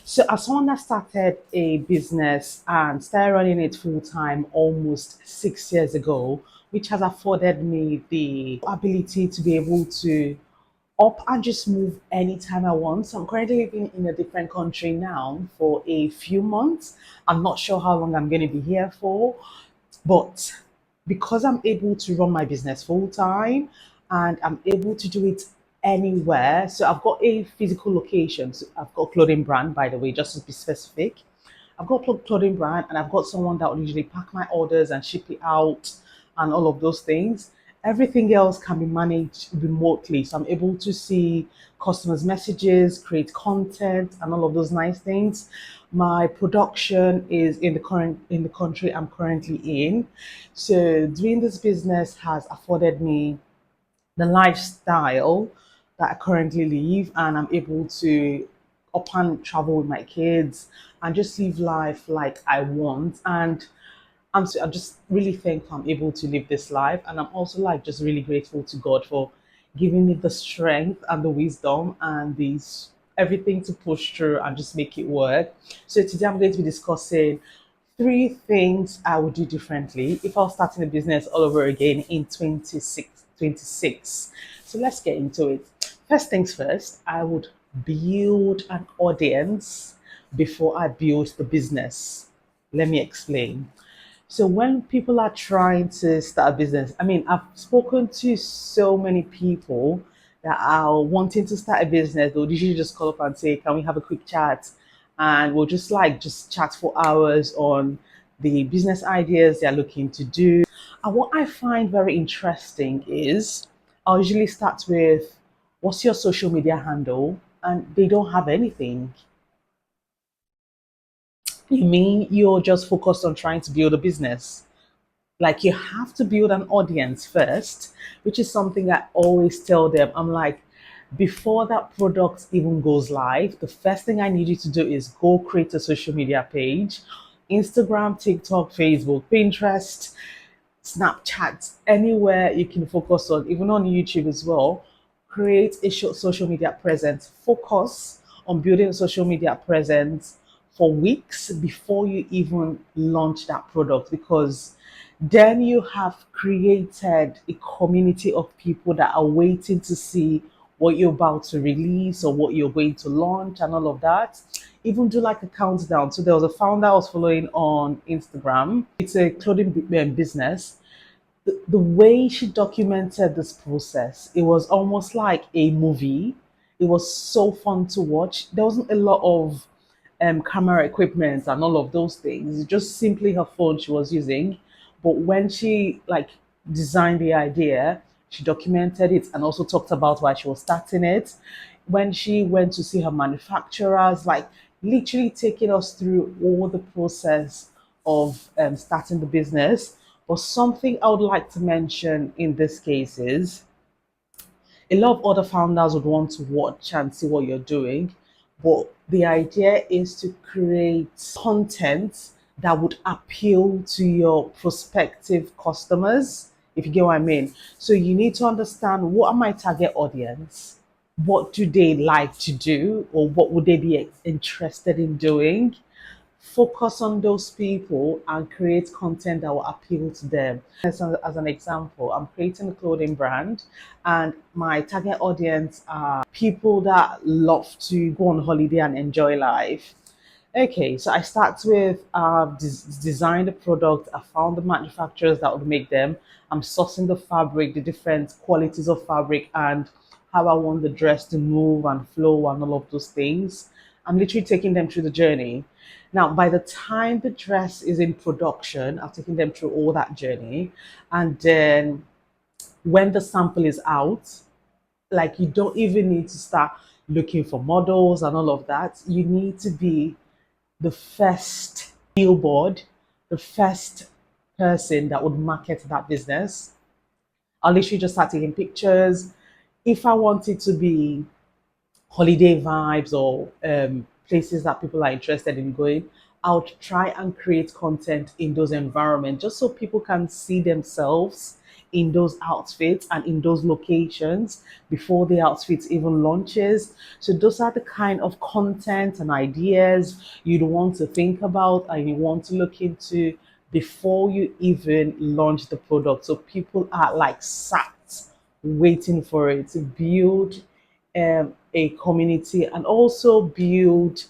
So, as someone that started a business and started running it full time almost 6 years ago, which has afforded me the ability to be able to up and just move anytime I want. So, I'm currently living in a different country now for a few months. I'm not sure how long I'm going to be here for, but because I'm able to run my business full time and I'm able to do it anywhere, so I've got a physical location. So I've got a clothing brand, by the way, just to be specific. I've got a clothing brand and I've got someone that will usually pack my orders and ship it out and all of those things. Everything else can be managed remotely. So I'm able to see customers' messages, create content, and all of those nice things. My production is in the country I'm currently in. So doing this business has afforded me the lifestyle that I currently live, and I'm able to up and travel with my kids and just live life like I want. And I'm just really thankful I'm able to live this life, and I'm also like just really grateful to God for giving me the strength and the wisdom and these everything to push through and just make it work. So today I'm going to be discussing three things I would do differently if I was starting a business all over again in 2026. So let's get into it. First things first, I would build an audience before I build the business. Let me explain. So when people are trying to start a business, I mean, I've spoken to so many people that are wanting to start a business. They'll usually just call up and say, "Can we have a quick chat?" And we'll just chat for hours on the business ideas they're looking to do. And what I find very interesting is I'll usually start with, "What's your social media handle?" And they don't have anything. You mean you're just focused on trying to build a business? Like you have to build an audience first, which is something I always tell them. I'm like, before that product even goes live, the first thing I need you to do is go create a social media page. Instagram, TikTok, Facebook, Pinterest, Snapchat, anywhere you can focus on, even on YouTube as well. Create a social media presence. Focus on building a social media presence for weeks before you even launch that product, because then you have created a community of people that are waiting to see what you're about to release or what you're going to launch and all of that. Even do like a countdown. So there was a founder I was following on Instagram. It's a clothing business. The way she documented this process, it was almost like a movie. It was so fun to watch. There wasn't a lot of camera equipment and all of those things. It's just simply her phone she was using. But when she like designed the idea, she documented it and also talked about why she was starting it. When she went to see her manufacturers, like literally taking us through all the process of starting the business. But something I would like to mention in this case is a lot of other founders would want to watch and see what you're doing, but the idea is to create content that would appeal to your prospective customers, if you get what I mean. So you need to understand, what are my target audience? What do they like to do, or what would they be interested in doing? Focus on those people and create content that will appeal to them. As an example, I'm creating a clothing brand, and my target audience are people that love to go on holiday and enjoy life. Okay, so I start with design the product. I found the manufacturers that would make them. I'm sourcing the fabric, the different qualities of fabric, and how I want the dress to move and flow and all of those things. I'm literally taking them through the journey. Now, by the time the dress is in production, I've taken them through all that journey. And then when the sample is out, like you don't even need to start looking for models and all of that. You need to be the first billboard, the first person that would market that business. I'll literally just start taking pictures. If I want it to be holiday vibes or places that people are interested in going, I would try and create content in those environments just so people can see themselves in those outfits and in those locations before the outfit even launches. So those are the kind of content and ideas you'd want to think about and you want to look into before you even launch the product. So people are like sat waiting for it to build a community and also build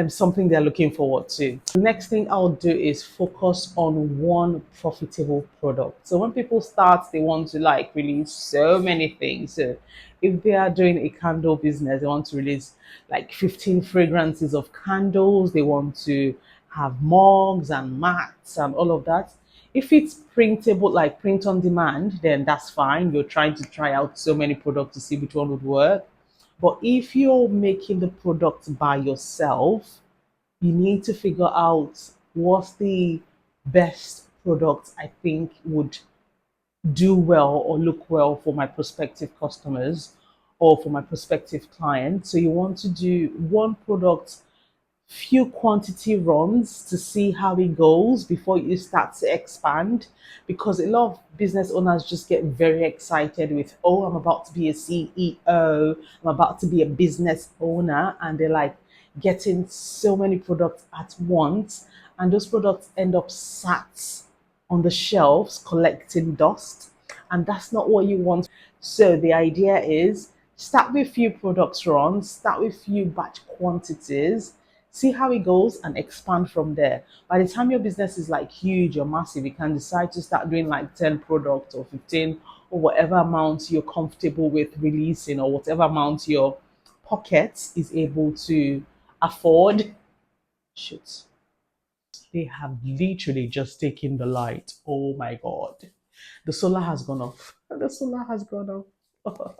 something they're looking forward to. The next thing I'll do is focus on one profitable product. So when people start, they want to like release so many things. So if they are doing a candle business, they want to release like 15 fragrances of candles, they want to have mugs and mats and all of that. If it's printable, like print on demand, then that's fine. You're trying to try out so many products to see which one would work. But if you're making the product by yourself, you need to figure out what's the best product I think would do well or look well for my prospective customers or for my prospective clients. So you want to do one product, few quantity runs to see how it goes before you start to expand, because a lot of business owners just get very excited with, oh, I'm about to be a CEO, I'm about to be a business owner, and they're like getting so many products at once, and those products end up sat on the shelves collecting dust, and that's not what you want. So the idea is start with few products runs, start with few batch quantities, see how it goes and expand from there. By the time your business is like huge or massive, you can decide to start doing like 10 products or 15 or whatever amount you're comfortable with releasing or whatever amount your pocket is able to afford. Shit. They have literally just taken the light. Oh my god. The solar has gone off. The solar has gone off.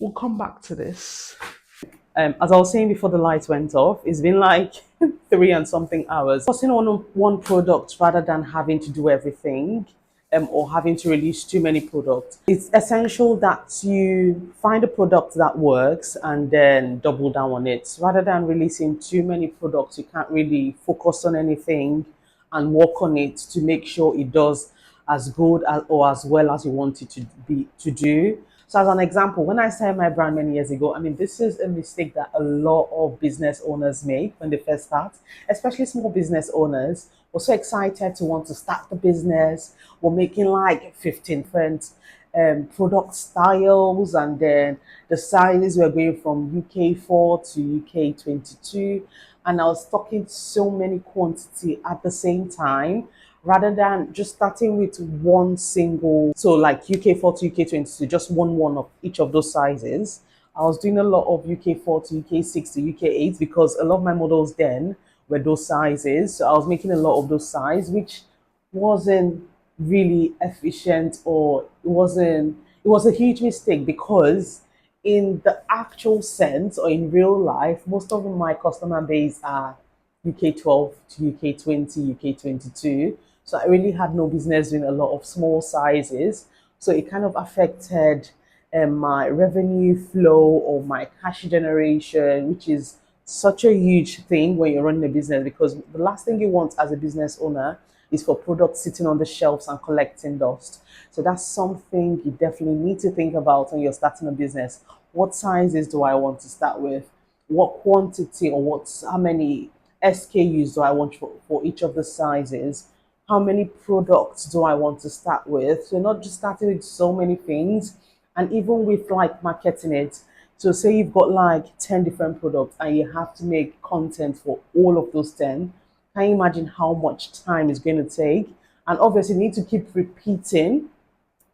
We'll come back to this. As I was saying before the lights went off, it's been like 3 and something hours. Focusing on one product rather than having to do everything or having to release too many products. It's essential that you find a product that works and then double down on it. Rather than releasing too many products, you can't really focus on anything and work on it to make sure it does as good as, or as well as you want it to do. So as an example, when I started my brand many years ago, I mean, this is a mistake that a lot of business owners make when they first start, especially small business owners. We're so excited to want to start the business. We're making like 15 different product styles, and then the sizes were going from UK 4 to UK 22. And I was stocking so many quantity at the same time rather than just starting with one single, so like UK 4 to UK 22, just one of each of those sizes. I was doing a lot of UK 4 to UK 6 to UK 8 because a lot of my models then were those sizes. So I was making a lot of those sizes, which wasn't really efficient, or it was a huge mistake, because in the actual sense or in real life, most of my customer base are UK 12 to UK 20, UK 22. So I really had no business doing a lot of small sizes. So it kind of affected my revenue flow or my cash generation, which is such a huge thing when you're running a business, because the last thing you want as a business owner is for products sitting on the shelves and collecting dust. So that's something you definitely need to think about when you're starting a business. What sizes do I want to start with? What quantity or how many SKUs do I want for each of the sizes? How many products do I want to start with? So not just starting with so many things, and even with like marketing it. So say you've got like 10 different products and you have to make content for all of those 10. Can you imagine how much time it's going to take? And obviously you need to keep repeating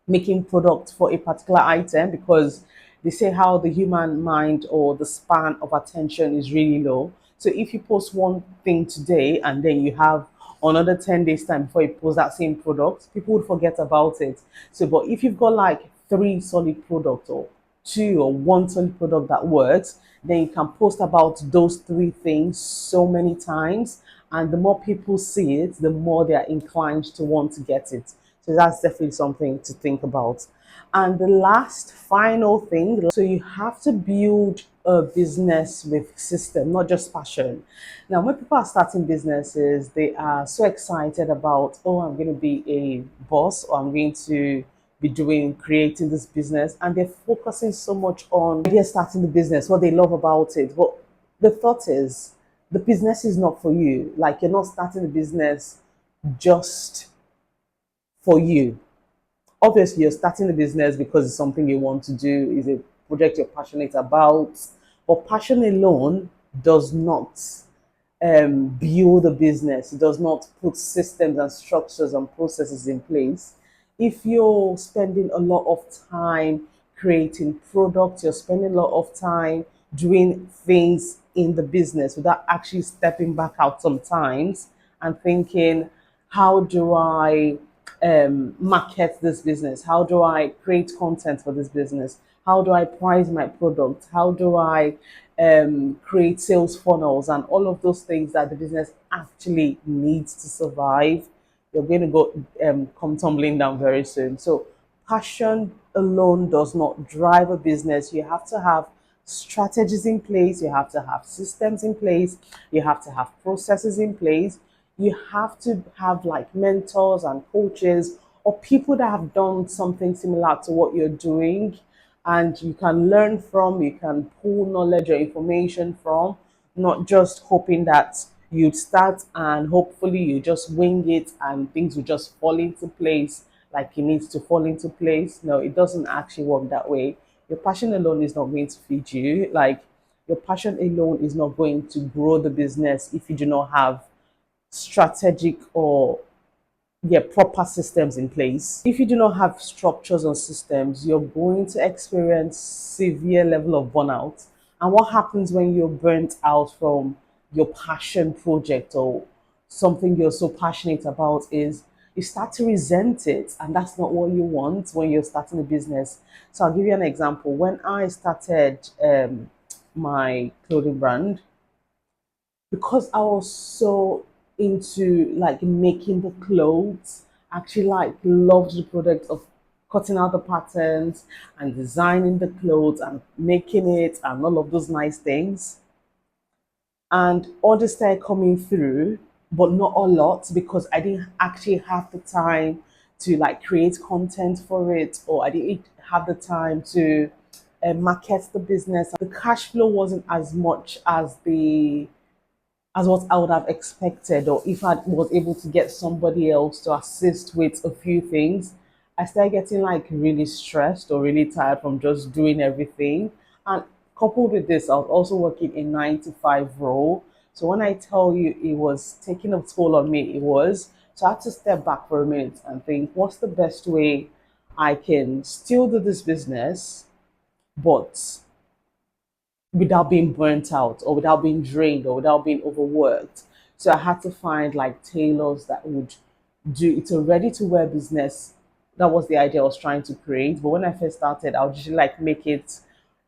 making products for a particular item, because they say how the human mind or the span of attention is really low. So if you post one thing today and then you have another 10 days time before you post that same product, people would forget about it. So but if you've got like 3 solid products or 2 or 1 solid product that works, then you can post about those 3 things so many times, and the more people see it, the more they are inclined to want to get it. So that's definitely something to think about. And the last final thing, so you have to build a business with system, not just passion. Now, when people are starting businesses, they are so excited about, oh, I'm going to be a boss, or I'm going to be doing creating this business, and they're focusing so much on they're starting the business, what they love about it. But the thought is the business is not for you. Like, you're not starting the business just for you. Obviously, you're starting the business because it's something you want to do, is a project you're passionate about. But passion alone does not build a business. It does not put systems and structures and processes in place. If you're spending a lot of time creating products, you're spending a lot of time doing things in the business without actually stepping back out sometimes and thinking, how do I market this business? How do I create content for this business? How do I price my product? How do I create sales funnels and all of those things that the business actually needs to survive? You're going to go come tumbling down very soon. So passion alone does not drive a business. You have to have strategies in place, you have to have systems in place, you have to have processes in place, you have to have like mentors and coaches or people that have done something similar to what you're doing, and you can learn from, you can pull knowledge or information from, not just hoping that you'd start and hopefully you just wing it and things will just fall into place like it needs to fall into place. No, it doesn't actually work that way. Your passion alone is not going to feed you. Like, your passion alone is not going to grow the business if you do not have strategic or proper systems in place. If you do not have structures or systems, you're going to experience severe level of burnout. And what happens when you're burnt out from your passion project or something you're so passionate about is you start to resent it, and that's not what you want when you're starting a business. So I'll give you an example. When I started my clothing brand, because I was so into like making the clothes, actually like loved the product of cutting out the patterns and designing the clothes and making it and all of those nice things. And orders started coming through, but not a lot because I didn't actually have the time to like create content for it, or I didn't have the time to market the business. The cash flow wasn't as much as what I would have expected, or if I was able to get somebody else to assist with a few things, I started getting like really stressed or really tired from just doing everything. And coupled with this, I was also working a 9 to 5 role. So when I tell you it was taking a toll on me, it was. So I had to step back for a minute and think, what's the best way I can still do this business, but without being burnt out or without being drained or without being overworked. So I had to find like tailors that would do it's a ready to wear business. That was the idea I was trying to create. But when I first started, I would usually like make it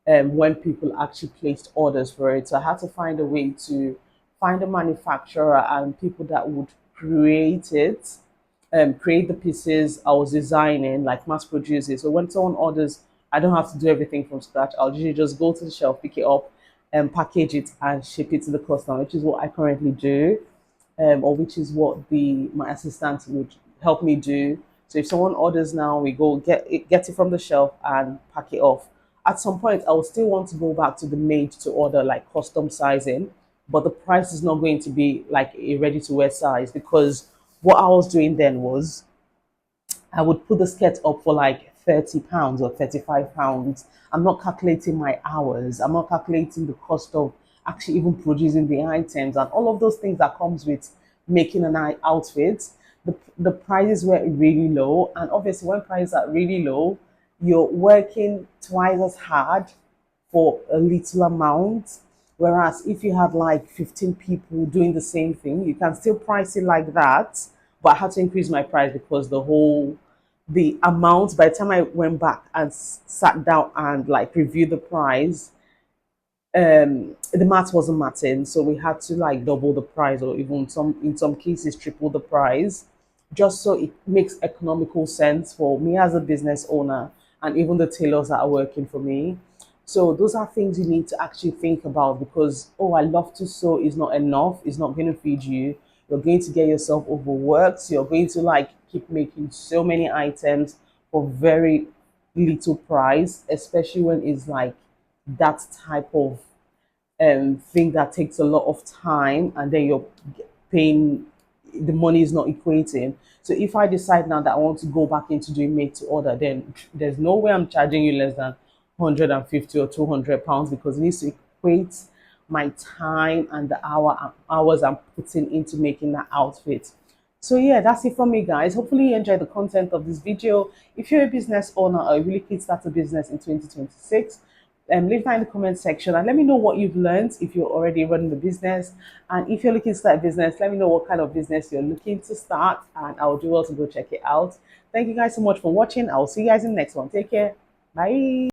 when people actually placed orders for it. So I had to find a way to find a manufacturer and people that would create it, create the pieces I was designing, like mass produce it. So when someone orders, I don't have to do everything from scratch. I'll usually just go to the shelf, pick it up, and package it and ship it to the customer, which is what I currently do, or which is what the my assistant would help me do. So if someone orders now, we go get it from the shelf and pack it off. At some point, I will still want to go back to the made to order like custom sizing, but the price is not going to be like a ready to wear size, because what I was doing then was I would put the skirt up for like £30 or £35. I'm not calculating my hours. I'm not calculating the cost of actually even producing the items and all of those things that comes with making an outfit. The prices were really low, and obviously when prices are really low, you're working twice as hard for a little amount. Whereas if you had like 15 people doing the same thing, you can still price it like that. But I had to increase my price because the amount, by the time I went back and sat down and like reviewed the price, the math wasn't matching. So we had to like double the price, or even in some cases triple the price, just so it makes economical sense for me as a business owner and even the tailors that are working for me. So those are things you need to actually think about, because oh, I love to sew is not enough. It's not going to feed you. You're going to get yourself overworked. You're going to like keep making so many items for very little price, especially when it's like that type of thing that takes a lot of time, and then you're paying, the money is not equating. So if I decide now that I want to go back into doing made to order, then there's no way I'm charging you less than 150 or 200 pounds, because it needs to equate my time and the hours I'm putting into making that outfit. So yeah, that's it from me, guys. Hopefully you enjoyed the content of this video. If you're a business owner or you really keen to start a business in 2026, leave that in the comment section and let me know what you've learned if you're already running the business. And if you're looking to start a business, let me know what kind of business you're looking to start, and I'll do well to go check it out. Thank you guys so much for watching. I'll see you guys in the next one. Take care. Bye.